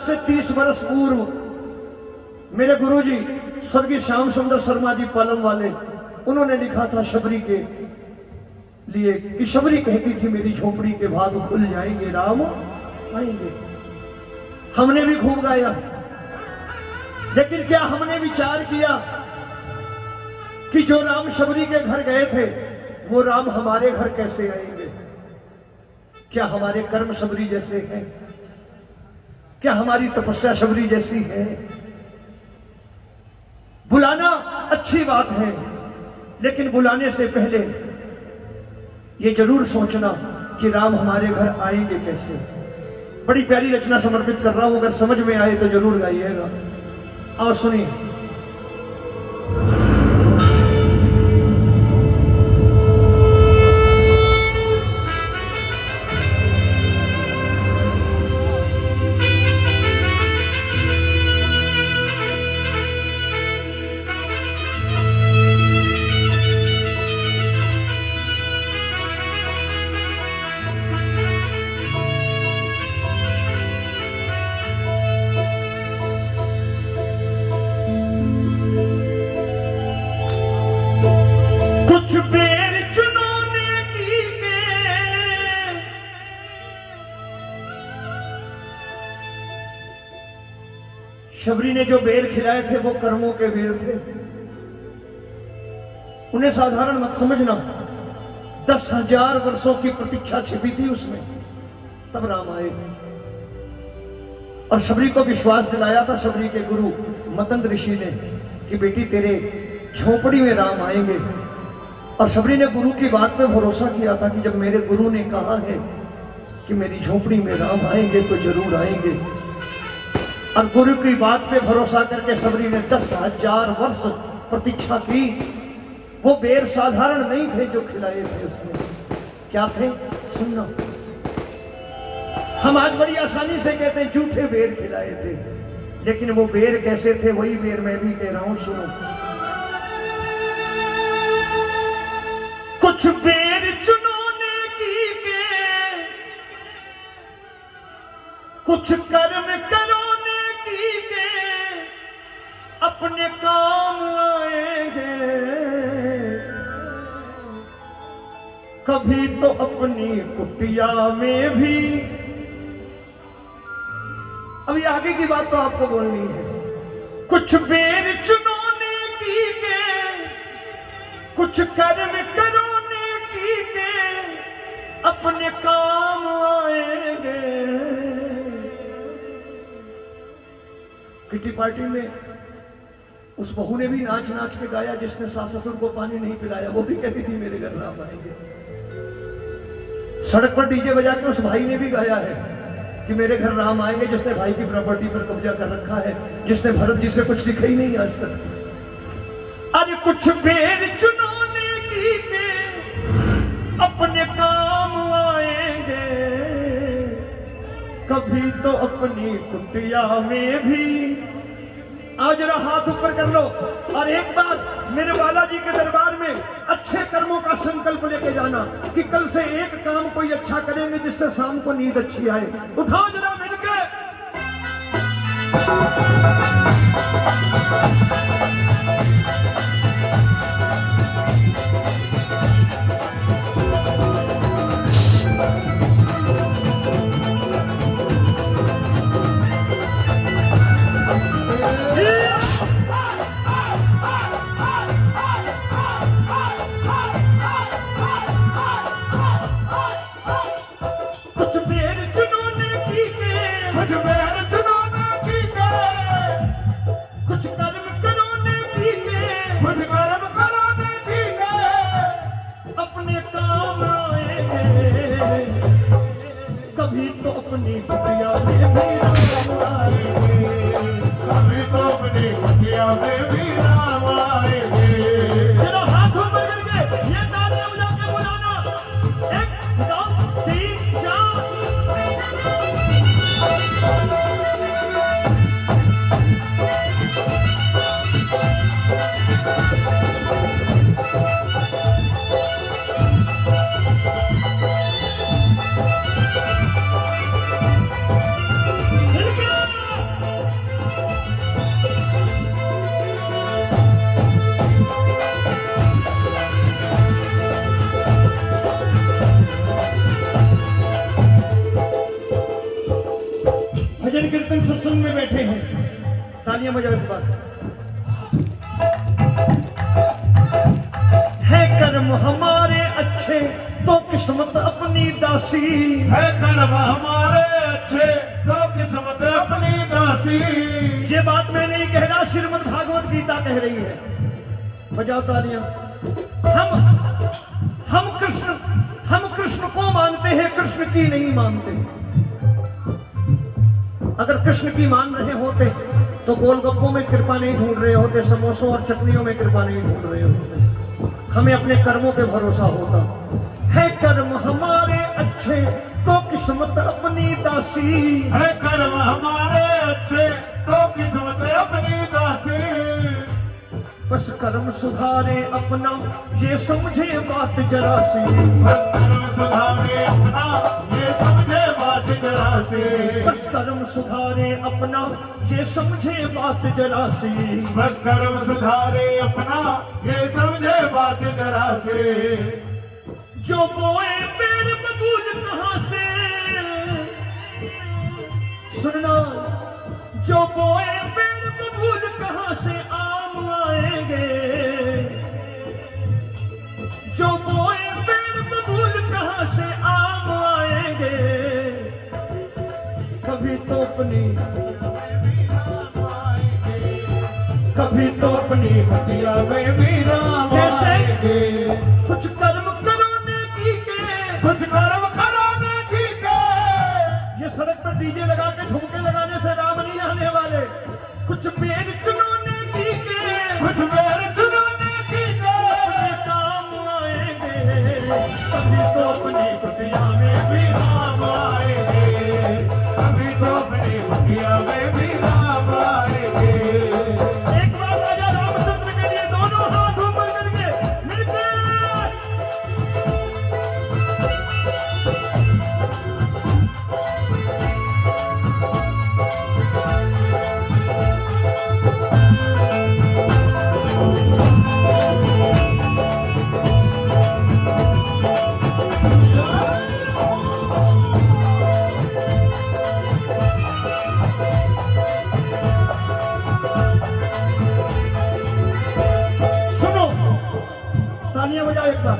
से 30 वर्ष पूर्व मेरे गुरुजी स्वर्गीय श्याम सुंदर शर्मा जी पालम वाले, उन्होंने लिखा था शबरी के लिए कि शबरी कहती थी मेरी झोपड़ी के भाग खुल जाएंगे, राम आएंगे। हमने भी खूब गाया, लेकिन क्या हमने विचार किया कि जो राम शबरी के घर गए थे वो राम हमारे घर कैसे आएंगे? क्या हमारे कर्म शबरी जैसे हैं? क्या हमारी तपस्या शबरी जैसी है? बुलाना अच्छी बात है, लेकिन बुलाने से पहले ये जरूर सोचना कि राम हमारे घर आएंगे कैसे। बड़ी प्यारी रचना समर्पित कर रहा हूं, अगर समझ में आए तो जरूर गाइएगा। और सुनिए, शबरी ने जो बेर खिलाए थे वो कर्मों के बेर थे, उन्हें साधारण मत समझना। 10,000 वर्षों की प्रतीक्षा छिपी थी उसमें, तब राम आए। और शबरी को विश्वास दिलाया था शबरी के गुरु मतंग ऋषि ने कि बेटी तेरे झोपड़ी में राम आएंगे। और शबरी ने गुरु की बात पे भरोसा किया था कि जब मेरे गुरु ने कहा है कि मेरी झोपड़ी में राम आएंगे तो जरूर आएंगे। और गुरु की बात पे भरोसा करके शबरी ने 10,000 वर्ष प्रतीक्षा की। वो बेर साधारण नहीं थे जो खिलाए थे उसने। क्या थे? सुनना। हम आज बड़ी आसानी से कहते हैं झूठे बेर खिलाए थे, लेकिन वो बेर कैसे थे वही बेर मैं भी कह रहा हूं, सुनो। कुछ बेर चुनोने की के, कुछ कर्म करोने की के, अपने काम आएंगे। कभी तो अपनी कुटिया में भी। अभी आगे की बात तो आपको बोलनी है। कुछ बेर चुनोने की के, कुछ कर्म करोने की के, अपने काम आएंगे। किटी पार्टी में उस बहू ने भी नाच नाच के गाया जिसने सास ससुर को पानी नहीं पिलाया। वो भी कहती थी मेरे घर राम आएंगे। सड़क पर डीजे बजा के उस भाई ने भी गाया है कि मेरे घर राम आएंगे, जिसने भाई की प्रॉपर्टी पर कब्जा कर रखा है, जिसने भरत जी से कुछ सीखा ही नहीं आज तक। अरे कुछ बेर चुनोने की के, अपने काम आएंगे। कभी तो अपनी कुटिया में भी। आज जरा हाथ ऊपर कर लो और एक बार मेरे बालाजी के दरबार में अच्छे कर्मों का संकल्प लेके जाना कि कल से एक काम कोई अच्छा करेंगे जिससे शाम को नींद अच्छी आए। उठाओ जरा मिलके। कभी तो अपनी कुटिया में भी राम आएंगे। कभी तो अपनी कुटिया में भी राम आएंगे। चलो हाथ ऊपर करके ये तालियां बजा के बुलाना। 1 2 3 4। भजन कीर्तन सत्संग में बैठे हैं, तालियां बजाओ एक बार। है कर्म हमारे अच्छे तो किस्मत अपनी दासी, है कर्म हमारे अच्छे तो किस्मत अपनी दासी। ये बात मैं नहीं कह रहा, श्रीमद् भागवत गीता कह रही है। बजाओ तालियां। हम कृष्ण को मानते हैं, कृष्ण की नहीं मानते। अगर कृष्ण की मान रहे होते तो गोलगप्पों में कृपा नहीं ढूंढ रहे होते, समोसों और चटनियों में कृपा नहीं ढूंढ रहे होते। हमें अपने कर्मों पे भरोसा होता है। कर्म हमारे अच्छे तो किस्मत अपनी दासी, है कर्म हमारे अच्छे तो किस्मत अपनी दासी। बस कर्म सुधारे अपना ये समझे बात जरा सी, बस कर्म सुधारे अपना ये समझे बात जरा सी। बस कर्म सुधारे अपना ये समझे बात जरा सी। बस कर्म सुधारे अपना ये समझे बात जरा से। जो बोए पेड़ बबूल कहाँ से, सुनना, जो बोए पेड़ बबूल कहाँ से आम आएंगे, जो बोए पेड़ बबूल कहाँ से आम आएंगे। कभी तो अपनी कुटिया में भी राम आएंगे। कुछ कर्म कराने की के, कुछ कर्म कराने की के। ये सड़क पर डीजे लगा के ठुमके लगाने से राम नहीं आने वाले। कुछ पेड़ चुनाने की के, कुछ पेड़ चुनाने की के। काम आएंगे। कभी तो अपनी कुटिया में भी राम आएंगे। कभी तो अपनी कुटिया में भी राम आएंगे। एक बार राजा रामचंद्र के लिए दोनों हाथ ऊपर करके मिलकर तालियां बजाओ एक बार।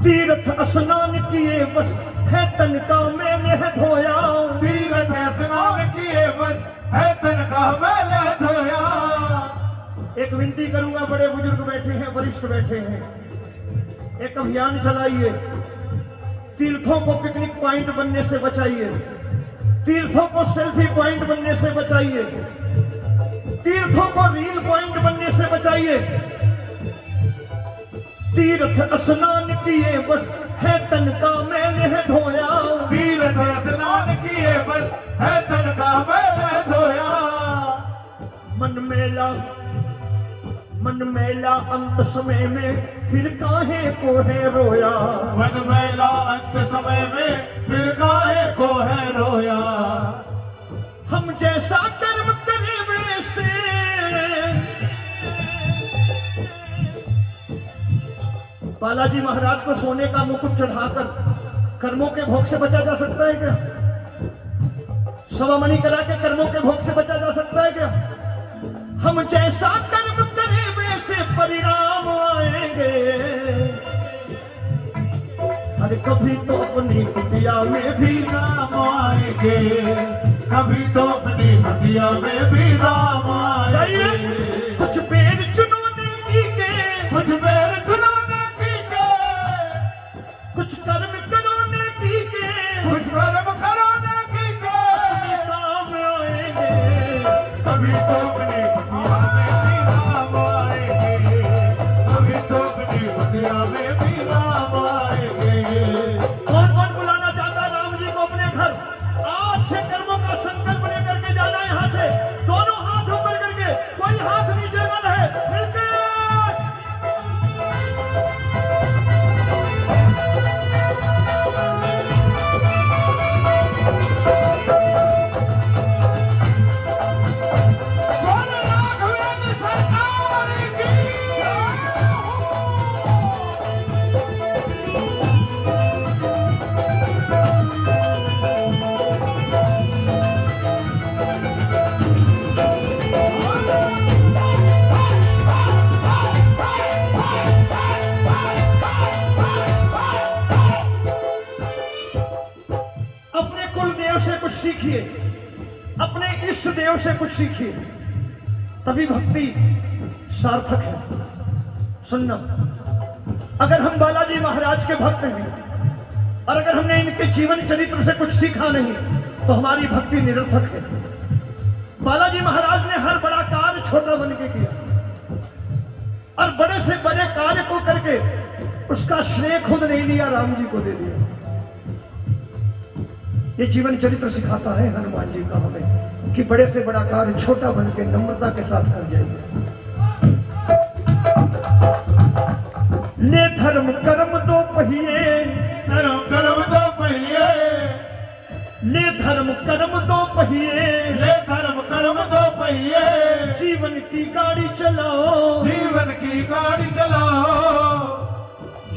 तीर्थ स्नान किए बस है तन का मैंने है धोया, तीर्थ स्नान किए बस है तन का मैंने धोया। एक विनती करूंगा, बड़े बुजुर्ग बैठे हैं, वरिष्ठ बैठे हैं, एक अभियान चलाइए। तीर्थों को पिकनिक पॉइंट बनने से बचाइए, तीर्थों को सेल्फी पॉइंट बनने से बचाइए, तीर्थों को रील पॉइंट बनने से बचाइए। तीर्थ स्नान किए बस है तन का मैंने है धोया, तीर्थ स्नान किए बस है तन का मैंने धोया। मन मेला अंत समय में फिर काहे को है रोया, मन मेला अंत समय में फिर काहे को है रोया। हम जैसा कर्म करें वैसे, बालाजी महाराज को सोने का मुकुट चढ़ाकर कर्मों के भोग से बचा जा सकता है क्या? सवामणि करा के कर्मों के भोग से बचा जा सकता है क्या? हम जैसा कर्म करें वैसे परिणाम आएंगे। अरे कभी तो अपनी कुटिया में भी राम आएंगे, कभी तो अपनी कुटिया में भी राम आएंगे। कुछ पेड़ चुनौने की के, कुछ पेड़ चुनाने की के। कुछ कर्म कराने की के, कुछ कर्म कराने की के। काम आएंगे। कभी तो अपनी कुटिया में भी राम आएंगे, कभी तो अपनी कुटिया में भी राम आएंगे। कौन कौन बुलाना चाहता है राम जी को अपने घर? अच्छे कर्मों का संकल्प लेकर के जाना है यहाँ से। दोनों हाथ ऊपर करके, कोई हाथ नीचे न रहे, मिलकर देव से कुछ सीखिए, अपने इष्ट देव से कुछ सीखिए, तभी भक्ति सार्थक है। सुनना, अगर हम बालाजी महाराज के भक्त हैं और अगर हमने इनके जीवन चरित्र से कुछ सीखा नहीं तो हमारी भक्ति निरर्थक है। बालाजी महाराज ने हर बड़ा कार्य छोटा बन के किया और बड़े से बड़े कार्य को करके उसका श्रेय खुद नहीं लिया, राम जी को दे दिया। ये जीवन चरित्र सिखाता है हनुमान जी का हमें कि बड़े से बड़ा कार्य छोटा बन के नम्रता के साथ कर जाइए। ले धर्म कर्म दो पहिए, धर्म कर्म दो पहिए, ले धर्म कर्म दो पहिए, ले धर्म कर्म दो पहिए, जीवन की गाड़ी चलाओ, जीवन की गाड़ी चलाओ।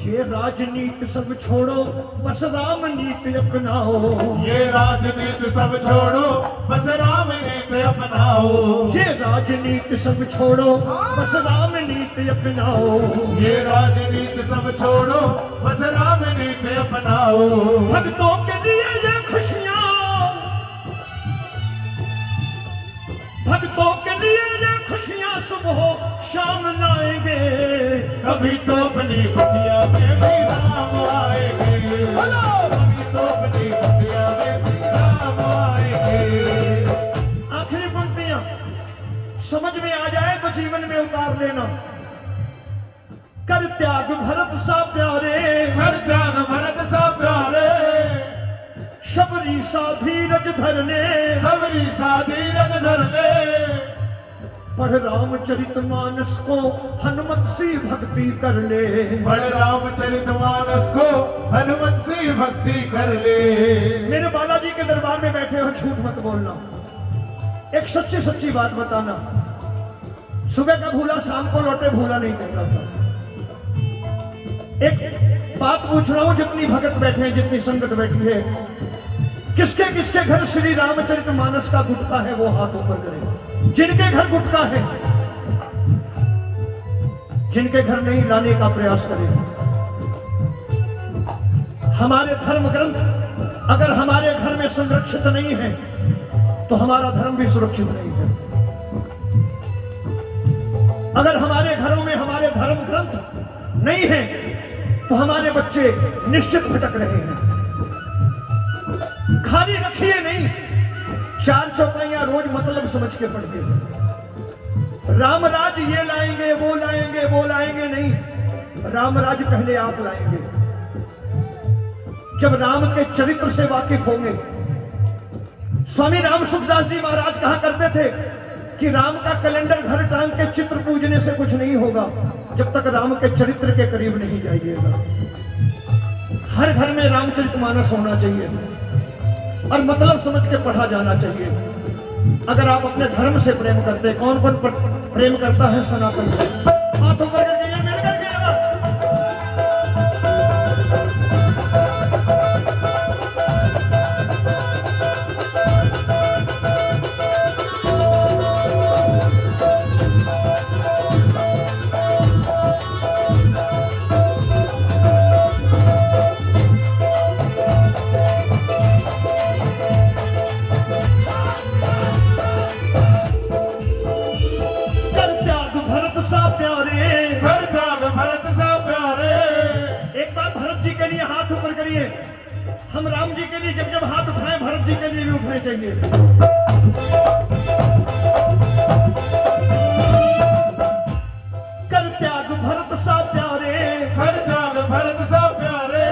ये राजनीति सब छोड़ो, बस राम नीति अपनाओ, ये राजनीति सब छोड़ो, बस राम नीति अपनाओ, ये राजनीति सब छोड़ो, बस राम नीति अपनाओ, ये राजनीति सब छोड़ो, बस राम नीति अपनाओ। भक्तों के लिए ये खुशियां, भक्तों के लिए ये खुशियां सुबह शाम लाएंगे, कभी तो अपनी कुटिया में भी राम आएंगे, कभी तो अपनी कुटिया में भी राम आएंगे। आखिरी पंक्तियां समझ में आ जाए तो जीवन में उतार लेना। कर त्याग भरत सा प्यारे, कर त्याग भरत सा प्यारे, शबरी सा धीरज धर ले, सबरी सा धीरज धर ले, पढ़ रामचरितमानस को हनुमत सी भक्ति कर ले, पढ़ रामचरितमानस को हनुमत सी भक्ति कर ले। मेरे बालाजी के दरबार में बैठे हो, झूठ मत बोलना, एक सच्ची सच्ची बात बताना। सुबह का भूला शाम को लौटे भूला नहीं कहता था। एक बात पूछ रहा हूं, जितनी भगत बैठे हैं, जितनी संगत बैठी है, किसके किसके घर श्री रामचरितमानस का गुटका है वो हाथ ऊपर करे। जिनके घर गुटका है, जिनके घर नहीं, लाने का प्रयास करें। हमारे धर्म ग्रंथ अगर हमारे घर में संरक्षित नहीं है तो हमारा धर्म भी सुरक्षित नहीं है। अगर हमारे घरों में हमारे धर्म ग्रंथ नहीं है तो हमारे बच्चे निश्चित भटक रहे हैं। खाली रखिए नहीं, चार चौपाइयां रोज मतलब समझ के पढ़िए। रामराज ये लाएंगे वो लाएंगे वो लाएंगे नहीं, रामराज पहले आप लाएंगे। जब राम के चरित्र से वाकिफ होंगे, स्वामी राम सुखदास जी महाराज कहा करते थे कि राम का कैलेंडर घर टांग के चित्र पूजने से कुछ नहीं होगा जब तक राम के चरित्र के करीब नहीं जाइएगा। हर घर में रामचरितमानस होना चाहिए और मतलब समझ के पढ़ा जाना चाहिए। अगर आप अपने धर्म से प्रेम करते हैं, कौन कौन प्रेम करता है सनातन से? हाथ ऊपर करके मिल करके हम राम जी के लिए जब जब हाथ उठाएं, भरत जी के लिए भी उठाने चाहिए। कर त्याग भरत सा प्यारे, कर त्याग भरत सा प्यारे,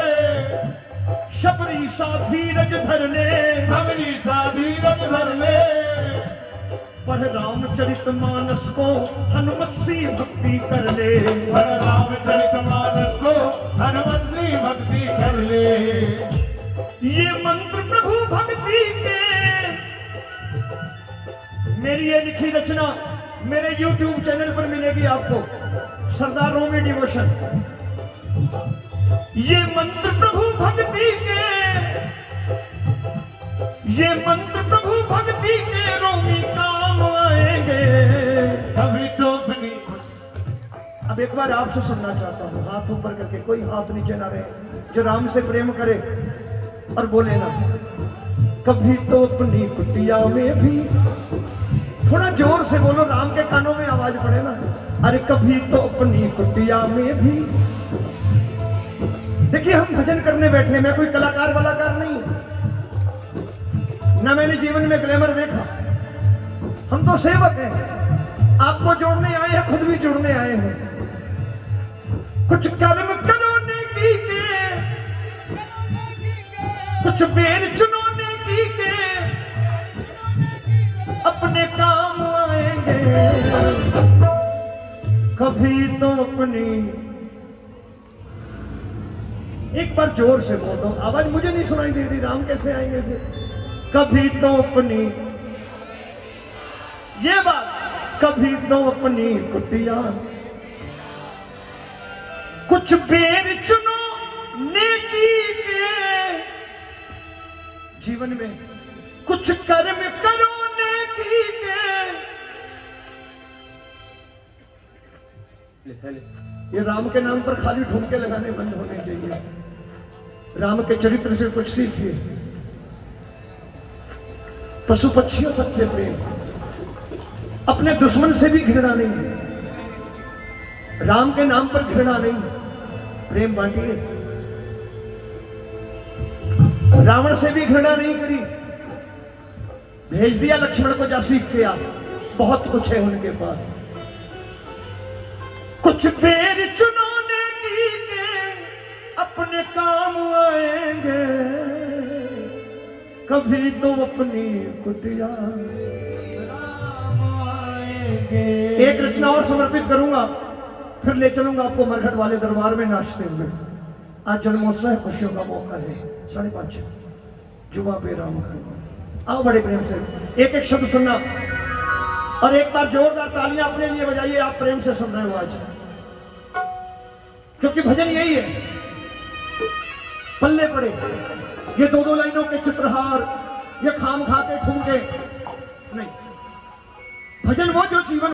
शबरी सा धीरज धर ले, सबरी सा धीरज धर ले, पढ़ रामचरितमानस को हनुमत सी भक्ति कर ले, पढ़ रामचरितमानस को हनुमत सी भक्ति कर ले। ये मंत्र प्रभु भक्ति के, मेरी ये लिखी रचना मेरे YouTube चैनल पर मिलेगी आपको, सरदार रोमी डिवोशन। ये मंत्र प्रभु भक्ति के, ये मंत्र प्रभु भक्ति के रोमी काम आएंगे। कभी तो बनी। अब एक बार आपसे सुनना चाहता हूँ, हाथ ऊपर करके, कोई हाथ नीचे ना रहे, जो राम से प्रेम करे और बोले ना, कभी तो अपनी कुटिया में भी, थोड़ा जोर से बोलो, राम के कानों में आवाज पड़े ना। अरे कभी तो अपनी कुटिया में भी। देखिए हम भजन करने बैठे, मैं कोई कलाकार वलाकार नहीं हूं, ना मैंने जीवन में ग्लैमर देखा। हम तो सेवक हैं, आपको जोड़ने आए हैं, खुद भी जुड़ने आए हैं। कुछ कर्म करो नेकी के, कुछ बेर चुनो नेकी के, अपने काम आएंगे। कभी तो अपनी, एक बार जोर से बोल दो, आवाज मुझे नहीं सुनाई दे रही, राम कैसे आएंगे फिर। कभी तो अपनी, ये बात, कभी तो अपनी कुटिया, कुछ बेर चुनो नेकी के, जीवन में कुछ कर्म करो नेकी के। ये राम के नाम पर खाली ठुमके लगाने बंद होने चाहिए। राम के चरित्र से कुछ सीखिए। पशु पक्षियों तक के प्रेम, अपने दुश्मन से भी घृणा नहीं, राम के नाम पर घृणा नहीं, प्रेम बांटिए। रावण से भी घृणा नहीं करी, भेज दिया लक्ष्मण को, जा सीख के आ, बहुत कुछ है उनके पास। कुछ बेर चुनोने की के, अपने काम आएंगे। कभी तो अपनी कुटिया आएंगे। एक रचना और समर्पित करूंगा, फिर ले चलूंगा आपको मरघट वाले दरबार में नाचते हुए। आज जन्मोत्सव है, खुशियों का मौका है। 5:30 जुबा पे राम। आओ बड़े प्रेम से एक एक शब्द सुनना, और एक बार जोरदार तालियां अपने लिए बजाइए। आप प्रेम से सुन रहे हो आज, क्योंकि भजन यही है। पल्ले पड़े ये दो लाइनों के चित्रहार, ये खाम खा के ठुमके नहीं। भजन वो जो जीवन